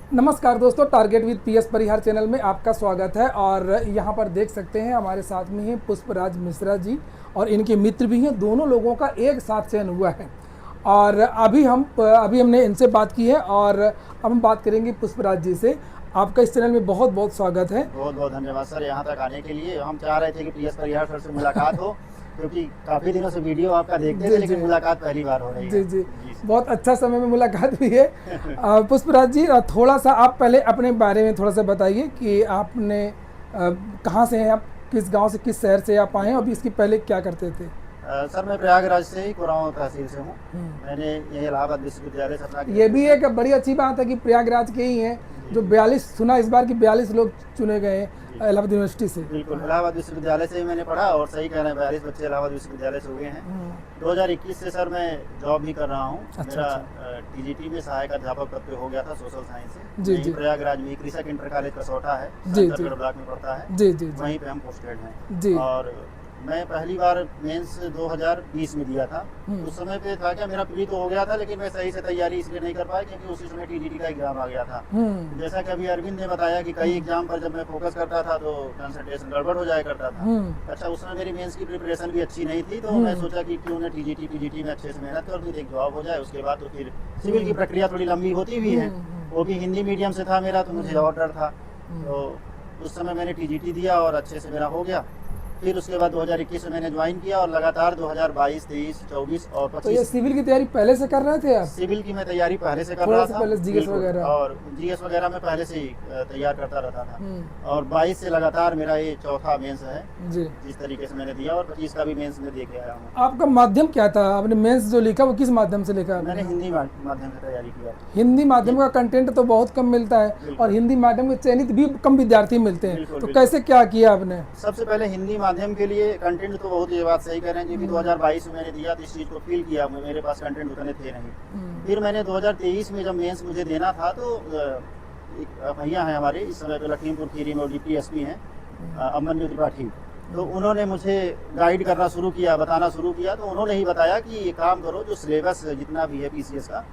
नमस्कार दोस्तों, target with PS Parihar channel में आपका स्वागत है। और यहाँ पर देख सकते हैं हमारे साथ में हैं पुष्पराज मिश्रा जी और इनके मित्र भी हैं। दोनों लोगों का एक साथ चयन हुआ है और अभी हमने इनसे बात की है और अब हम बात करेंगे पुष्पराज जी से। आपका इस चैनल में बहुत बहुत स्वागत है। बहुत बहुत धन्यवाद सर, यहाँ तक आने के लिए। हम चाह रहे थे कि पीएस परिहार सर से मुलाकात हो, क्योंकि काफ़ी दिनों से वीडियो आपका देखते थे, लेकिन मुलाकात पहली बार हो रही है। जी, बहुत अच्छा समय में मुलाकात हुई है। पुष्पराज जी, थोड़ा सा आप पहले अपने बारे में थोड़ा सा बताइए कि आपने कहाँ से हैं, आप किस गांव से, किस शहर से आप आए हैं, और इसके पहले क्या करते थे? सर मैं प्रयागराज से ही, कुराऊं तहसील से हूँ। मैंने ये इलाहाबाद विश्वविद्यालय से अपना ये भी एक बड़ी अच्छी बात है कि प्रयागराज के ही हैं जो 42 सुना इस बार की 42 लोग चुने गए हैं इलाहाबाद यूनिवर्सिटी से। बिल्कुल, इलाहाबाद विश्वविद्यालय से ही मैंने पढ़ा और सही कह रहे हैं, 42 बच्चे इलाहाबाद विश्वविद्यालय से हुए हैं। 2021 से सर मैं जॉब भी कर रहा हूँ। मेरा टीजीटी में सहायक अध्यापक पद पे हो गया था सोशल साइंस से। जी, प्रयागराज में कृषक इंटर कॉलेज कसौटा है, ब्लॉक में पड़ता है। जी, वहीं पे हम पोस्टेड हैं। और मैं पहली बार मेंस 2020 में दिया था। उस समय पे था क्या, मेरा प्री तो हो गया था, लेकिन मैं सही से तैयारी इसलिए नहीं कर पाया क्योंकि उसी समय टीजीटी का एग्जाम आ गया था। जैसा कि अभी अरविंद ने बताया कि कई एग्जाम पर जब मैं फोकस करता था तो कंसंट्रेशन गड़बड़ हो जाया करता था। अच्छा, उस समय मेरी मेंस की प्रिपरेशन भी अच्छी नहीं थी, तो मैं सोचा कि क्यों ना टीजीटी पीजीटी में अच्छे से मेहनत कर दूं, एक जॉब हो जाए। उसके बाद तो फिर सिविल की प्रक्रिया थोड़ी लंबी होती भी है, वो भी हिंदी मीडियम से था मेरा, तो मुझे और डर था। तो उस समय मैंने टीजीटी दिया और अच्छे से मेरा हो गया। फिर उसके बाद 2021 में मैंने ज्वाइन किया और लगातार 2022, 23, 24 और 25। तो ये सिविल की तैयारी पहले से कर रहे थे आप? सिविल की मैं तैयारी पहले से कर रहा था, पहले जीएस वगैरह, और जीएस वगैरह में पहले से ही तैयार करता रहता था। और 22 से लगातार मेरा ये चौथा मेंस है जी, जिस तरीके से मैंने दिया, और 25 का भी मेंस में दे के आया हूँ। आपका माध्यम क्या था? आपने मेंस जो लिखा वो किस माध्यम से लिखा? मैंने हिंदी माध्यम से तैयारी किया। हिंदी माध्यम का कंटेंट तो बहुत कम मिलता है और हिंदी माध्यम के चयनित भी कम विद्यार्थी मिलते हैं, तो कैसे क्या किया आपने? सबसे पहले हिंदी माध्यम के लिए कंटेंट तो बहुत, ये बात सही कह रहे हैं, क्योंकि 2022 में मैंने दिया तो इस चीज़ को फील किया, मेरे पास कंटेंट उतने थे नहीं। फिर मैंने 2023 में जब मेंस मुझे देना था तो एक भैया हैं हमारे इस समय पे लखीमपुर खीरी में डिप्टी एसपी हैं, अमन त्रिपाठी, तो उन्होंने मुझे गाइड करना शुरू किया, बताना शुरू किया। तो उन्होंने ही बताया कि ये काम करो, जो सिलेबस जितना भी है पीसीएस का,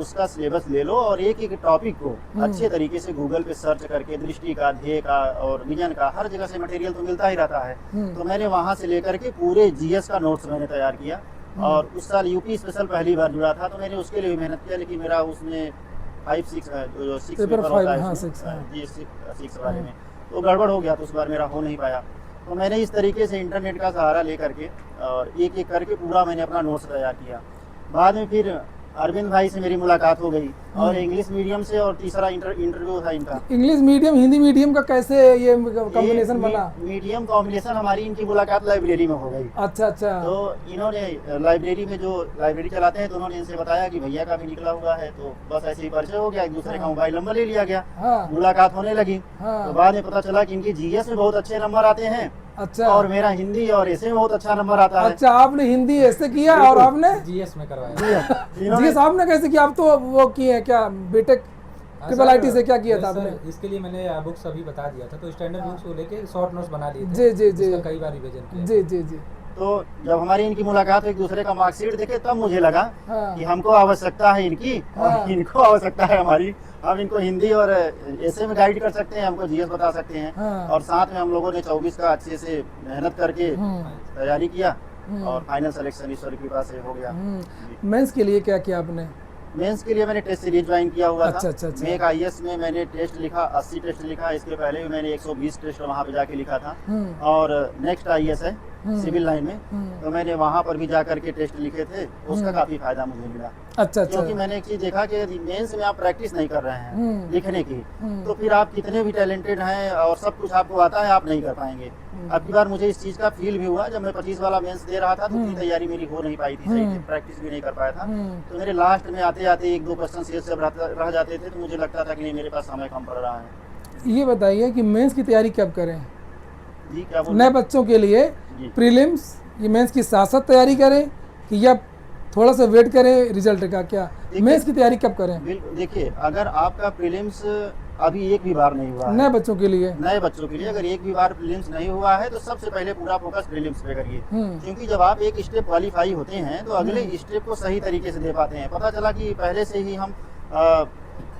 उसका सिलेबस ले लो और एक एक टॉपिक को अच्छे तरीके से गूगल पे सर्च करके दृष्टि का, ध्येय का और विजन का, हर जगह से मटेरियल तो मिलता ही रहता है। तो मैंने वहां से लेकर के पूरे जीएस का नोट्स मैंने तैयार किया। और उस साल यूपी स्पेशल पहली बार जुड़ा था, तो मैंने उसके लिए भी मेहनत किया, लेकिन मेरा उसमें 6 पेपर होता है जी, 6 वाले में तो गड़बड़ हो गया, तो उस बार मेरा हो नहीं पाया। तो मैंने इस तरीके से इंटरनेट का सहारा ले करके और एक एक करके पूरा मैंने अपना नोट्स तैयार किया। बाद में फिर अरविंद भाई से मेरी मुलाकात हो गई और इंग्लिश मीडियम से, और तीसरा इंटरव्यू था इनका। इंग्लिश मीडियम हिंदी मीडियम का कैसे ये कॉम्बिनेशन बना? मीडियम कॉम्बिनेशन हमारी इनकी मुलाकात लाइब्रेरी में हो गई। अच्छा। तो इन्होंने लाइब्रेरी में जो लाइब्रेरी चलाते हैं, तो उन्होंने इनसे बताया कि भैया का भी निकला हुआ है, तो बस ऐसे ही परिचय हो गया, एक दूसरे का मोबाइल नंबर ले लिया गया। मुलाकात होने लगी। तो बाद में पता चला कि इनकी जीएस में बहुत अच्छे नंबर आते हैं। अच्छा। और मेरा हिंदी और ऐसे में बहुत अच्छा नंबर आता है। अच्छा, आपने हिंदी ऐसे किया और आपने जीएस में करवाया? जीएस आपने कैसे किया? आप तो वो किए क्या, बीटेक ट्रिपल आईटी से क्या किया था आपने? इसके लिए मैंने बुक्स अभी बता दिया था, तो स्टैंडर्ड बुक्स को लेके शॉर्ट नोट्स बना लिए थे। जी, कई बार रिवीजन किया। जी। तो जब हमारी इनकी मुलाकात एक दूसरे का मार्कशीट देखे, तब मुझे लगा कि हमको आवश्यकता है इनकी और इनको आवश्यकता है हमारी। हम इनको हिंदी और ऐसे में गाइड कर सकते हैं, हमको जीएस बता सकते हैं। और साथ में हम लोगों ने 24 का अच्छे से मेहनत करके तैयारी किया और फाइनल सिलेक्शन ईश्वर की कृपा से हो गया। मेंस के लिए क्या किया आपने? मेंस के लिए मैंने टेस्ट सीरीज ज्वाइन किया हुआ था। अच्छा। मेक आईएएस में मैंने टेस्ट लिखा, 80 टेस्ट लिखा। इसके पहले भी मैंने 120 टेस्ट वहाँ पे जाके लिखा था। और नेक्स्ट आईएएस है सिविल लाइन में, तो मैंने वहाँ पर भी जा करके टेस्ट लिखे थे, उसका काफी फायदा मुझे मिला। अच्छा। क्योंकि मैंने एक चीज देखा कि मेंस में आप प्रैक्टिस नहीं कर रहे हैं लिखने की, तो फिर आप कितने भी टैलेंटेड हैं और सब कुछ आपको आता है, आप नहीं कर पाएंगे। अब की बार मुझे इस चीज का फील भी हुआ, जब मैं 25 वाला मेंस दे रहा था तो इतनी तैयारी मेरी हो नहीं पाई थी, सही प्रैक्टिस भी नहीं कर पाया था। तो मेरे लास्ट में आते आते 1-2 क्वेश्चन शेष जब रह जाते थे, तो मुझे लगता था कि नहीं, मेरे पास समय कम पड़ रहा है। ये बताइए कि मेंस की तैयारी कब करें? जी, क्या बोल नए बच्चों के लिए प्रीलिम्स, ये मेंस की साथ साथ तैयारी करें कि या थोड़ा सा वेट करें रिजल्ट का? क्या मेंस की तैयारी कब करें? बिल्कुल, देखिए, अगर आपका प्रीलिम्स अभी एक भी बार नहीं हुआ है, नए बच्चों के लिए अगर एक भी बार प्रीलिम्स नहीं हुआ है, तो सबसे पहले पूरा फोकस प्रीलिम्स पे करिए। क्योंकि जब आप एक स्टेप क्वालिफाई होते हैं, तो अगले स्टेप को सही तरीके से दे पाते हैं। पता चला कि पहले से ही हम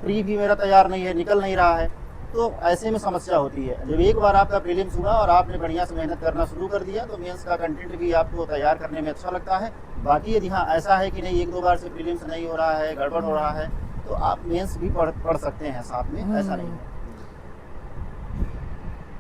प्री भी मेरा तैयार नहीं है, निकल नहीं रहा है, तो ऐसे में समस्या होती है। जब एक बार आपका प्रीलिम्स हुआ और आपने बढ़िया से मेहनत करना शुरू कर दिया तो मेंस का कंटेंट भी आपको तैयार करने में अच्छा लगता है। बाकी यदि हाँ ऐसा है कि नहीं 1-2 बार से प्रीलिम्स नहीं हो रहा है, गड़बड़ हो रहा है, तो आप मेंस भी पढ़ सकते हैं साथ में, ऐसा नहीं है।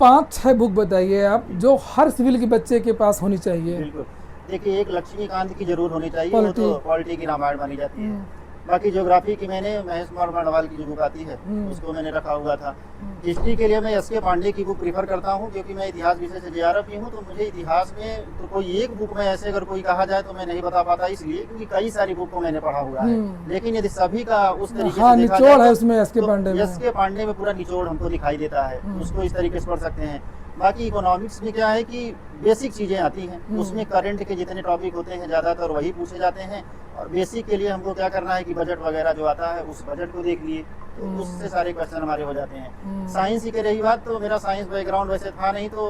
5-6 बुक बताइए आप जो हर सिविल के बच्चे के पास होनी चाहिए। बिल्कुल, देखिए एक लक्ष्मीकांत की जरूर होनी चाहिए, वो तो पॉलिटी की रामायण मानी जाती है। बाकी ज्योग्राफी की मैंने महेश कुमार बर्णवाल की जो बुक आती है उसको मैंने रखा हुआ था। हिस्ट्री के लिए मैं एस.के. पांडे की बुक प्रीफर करता हूँ, क्योंकि मैं इतिहास विषय से जे.आर.एफ. भी हूँ, तो मुझे इतिहास में तो कोई एक बुक में ऐसे अगर कोई कहा जाए तो मैं नहीं बता पाता, इसलिए क्योंकि कई सारी बुक को मैंने पढ़ा हुआ है। लेकिन यदि सभी का उस तरीके से देखा निचोड़ है जाए उसमें एस.के. पांडे में। एस.के. पांडे में पूरा निचोड़ हमको दिखाई देता है, उसको इस तरीके से पढ़ सकते हैं। बाकी इकोनॉमिक्स में क्या है कि बेसिक चीज़ें आती हैं, उसमें करंट के जितने टॉपिक होते हैं ज़्यादातर वही पूछे जाते हैं। और बेसिक के लिए हमको क्या करना है कि बजट वगैरह जो आता है उस बजट को देख लिए, तो उससे सारे क्वेश्चन हमारे हो जाते हैं। साइंस की रही बात, तो मेरा साइंस बैकग्राउंड वैसे था नहीं, तो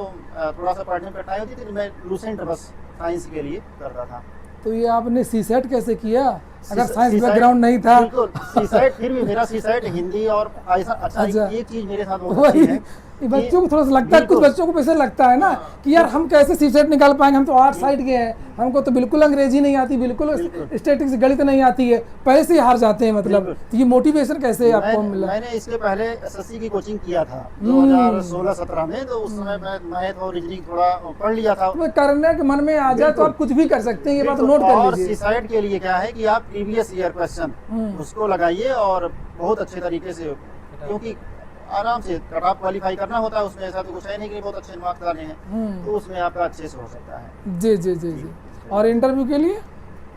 थोड़ा सा पढ़ने में कठिनाई होती थी, तो मैं लूसेंट बस साइंस के लिए करता था। तो ये आपने सीसेट कैसे किया अगर साइंस बैकग्राउंड नहीं था? बिल्कुल, सीसेट फिर भी मेरा सीसेट हिंदी और ऐसा अच्छा एक चीज मेरे साथ बहुत अच्छी है। बच्चों को थोड़ा सा लगता है, कुछ बच्चों को वैसे लगता है ना कि यार हम कैसे सीसेट निकाल पाएंगे, हम तो आर्ट साइड के हैं, हमको तो बिल्कुल अंग्रेजी नहीं आती, बिल्कुल स्टैटिक्टिक्स गणित नहीं आती है, पहले से ही हार जाते हैं। मतलब तो ये मोटिवेशन कैसे आपको मिला? मैंने इसके पहले एसएससी की कोचिंग किया था 2016-17 में, तो उस समय मैं मैथ और रीजनिंग थोड़ा पढ़ लिया था। तो करने के मन में आ जाए तो आप कुछ भी कर सकते हैं, ये बात नोट कर और लीजिए। सीसाइड के लिए क्या है कि आप प्रीवियस ईयर क्वेश्चन उसको लगाइए और बहुत अच्छे तरीके से, क्योंकि आराम से कट ऑफ क्वालिफाई करना होता है उसमें, ऐसा तो कुछ है नहीं कि बहुत अच्छे मार्क्स आने हैं, तो उसमें आपका अच्छे से हो सकता है। जी जी जी जी। और इंटरव्यू के लिए?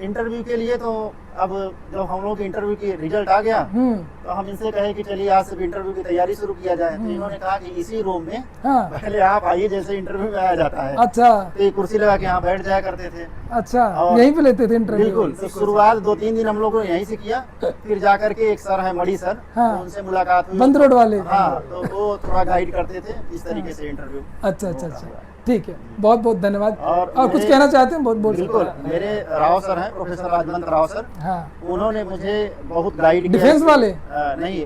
इंटरव्यू के लिए तो अब जब हम लोग के इंटरव्यू की रिजल्ट आ गया तो हम इनसे कहे कि चलिए आज से इंटरव्यू की तैयारी शुरू किया जाए, तो इन्होंने कहा कि इसी रूम में पहले आप आइए, जैसे इंटरव्यू में आया जाता है। अच्छा। तो ये कुर्सी लगा के यहाँ बैठ जाया करते थे। अच्छा, यहीं पे लेते थे इंटरव्यू? बिल्कुल। तो शुरुआत 2-3 दिन हम लोगों ने यहीं से किया, फिर जाकर के एक सर है मणि सर, उनसे मुलाकात हुई, बंद रोड वाले। हाँ, तो वो थोड़ा गाइड करते थे इस तरीके से इंटरव्यू। अच्छा अच्छा अच्छा, ठीक है, बहुत बहुत धन्यवाद। और कुछ कहना चाहते हैं? बहुत बोल बिल्कुल। मेरे राव सर हैं, प्रोफेसर राजवंत राव सर, उन्होंने मुझे बहुत गाइड किया। डिफेंस वाले? नहीं,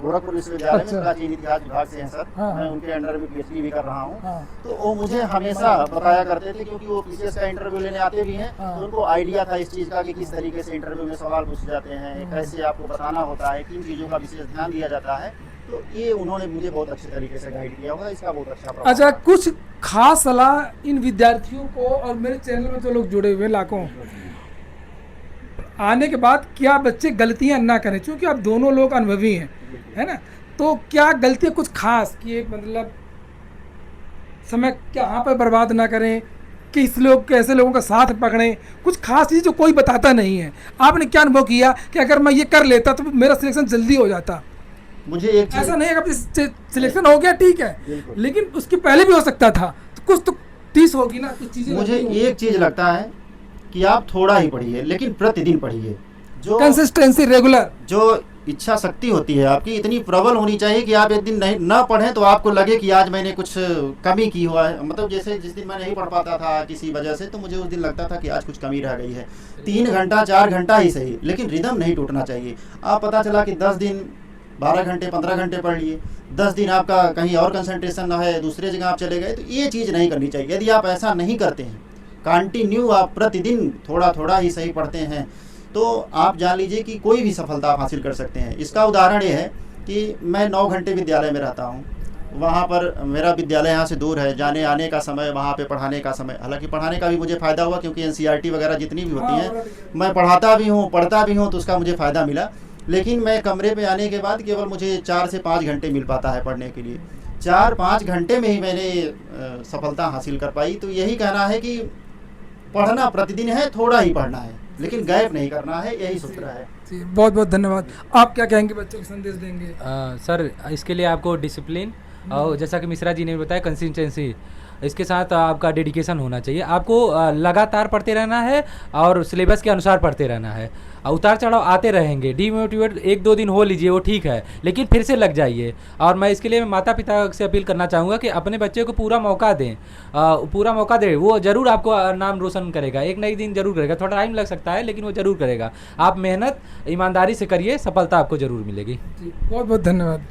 गोरखपुर विश्वविद्यालय में प्राचीन इतिहास विभाग से हैं सर। मैं उनके अंडर में पीएचडी भी कर रहा हूँ। तो वो मुझे हमेशा बताया करते थे, क्योंकि वो पीसीएस का इंटरव्यू लेने आते भी हैं, तो उनको आइडिया था इस चीज़ का कि किस तरीके से इंटरव्यू में सवाल पूछे जाते हैं, कैसे आपको बताना होता है, किन चीज़ों का विशेष ध्यान दिया जाता है। तो ये उन्होंने मुझे बहुत अच्छे तरीके से गाइड किया होगा, इसका बहुत अच्छा प्रभाव। अच्छा, कुछ खास सलाह इन विद्यार्थियों को और मेरे चैनल में जो लोग जुड़े हुए लाखों, आने के बाद क्या बच्चे गलतियां ना करें, क्योंकि आप दोनों लोग अनुभवी हैं, है ना? तो क्या गलतियां कुछ खास कि एक मतलब समय कहाँ पर बर्बाद ना करें, किस लोग कैसे लोगों का साथ पकड़ें, कुछ खास चीज़ जो कोई बताता नहीं है। आपने क्या अनुभव किया कि अगर मैं ये कर लेता तो मेरा सिलेक्शन जल्दी हो जाता? मुझे एक ऐसा नहीं है कि सिलेक्शन हो गया ठीक है, लेकिन उसके पहले भी हो सकता था, तो कुछ तो टीस होगी ना, कुछ चीजें। मुझे एक चीज लगता है कि आप थोड़ा ही पढ़िए, लेकिन प्रतिदिन पढ़िए। जो कंसिस्टेंसी, रेगुलर, जो इच्छा शक्ति होती है आपकी इतनी प्रबल होनी चाहिए कि आप एक दिन नहीं ना पढ़ें तो आपको लगे कि आज मैंने कुछ कमी की हुआ है। मतलब जैसे जिस दिन मैं नहीं पढ़ पाता था किसी वजह से, तो मुझे उस दिन लगता था कि आज कुछ कमी रह गई है। 3 घंटा 4 घंटा ही सही, लेकिन रिदम नहीं टूटना चाहिए। आप पता चला कि 10 दिन 12 घंटे 15 घंटे पढ़ लिए, 10 दिन आपका कहीं और कंसंट्रेशन ना है, दूसरे जगह आप चले गए, तो ये चीज़ नहीं करनी चाहिए। यदि आप ऐसा नहीं करते हैं, कंटिन्यू आप प्रतिदिन थोड़ा थोड़ा ही सही पढ़ते हैं, तो आप जान लीजिए कि कोई भी सफलता आप हासिल कर सकते हैं। इसका उदाहरण ये है कि मैं 9 घंटे विद्यालय में रहता हूँ, वहाँ पर मेरा विद्यालय यहाँ से दूर है, जाने आने का समय, वहाँ पे पढ़ाने का समय। हालांकि पढ़ाने का भी मुझे फ़ायदा हुआ, क्योंकि एनसीईआरटी वगैरह जितनी भी होती हैं मैं पढ़ाता भी हूँ, पढ़ता भी हूँ, तो उसका मुझे फ़ायदा मिला। लेकिन मैं कमरे पे आने के बाद केवल मुझे 4 से 5 घंटे मिल पाता है पढ़ने के लिए। 4-5 घंटे में ही मैंने सफलता हासिल कर पाई। तो यही कहना है कि पढ़ना प्रतिदिन है, थोड़ा ही पढ़ना है, लेकिन गैप नहीं करना है, यही सूत्र है। जी, बहुत बहुत धन्यवाद। आप क्या कहेंगे, बच्चों को संदेश देंगे? सर, इसके लिए आपको डिसिप्लिन और जैसा कि मिश्रा जी ने बताया कंसिस्टेंसी, इसके साथ आपका डेडिकेशन होना चाहिए। आपको लगातार पढ़ते रहना है और सिलेबस के अनुसार पढ़ते रहना है। उतार चढ़ाव आते रहेंगे, डीमोटिवेट 1-2 दिन हो लीजिए, वो ठीक है, लेकिन फिर से लग जाइए। और मैं इसके लिए माता पिता से अपील करना चाहूँगा कि अपने बच्चे को पूरा मौका दें, पूरा मौका दें। वो ज़रूर आपको नाम रोशन करेगा, एक ना एक दिन ज़रूर करेगा, थोड़ा टाइम लग सकता है लेकिन वो ज़रूर करेगा। आप मेहनत ईमानदारी से करिए, सफलता आपको ज़रूर मिलेगी। जी बहुत बहुत धन्यवाद।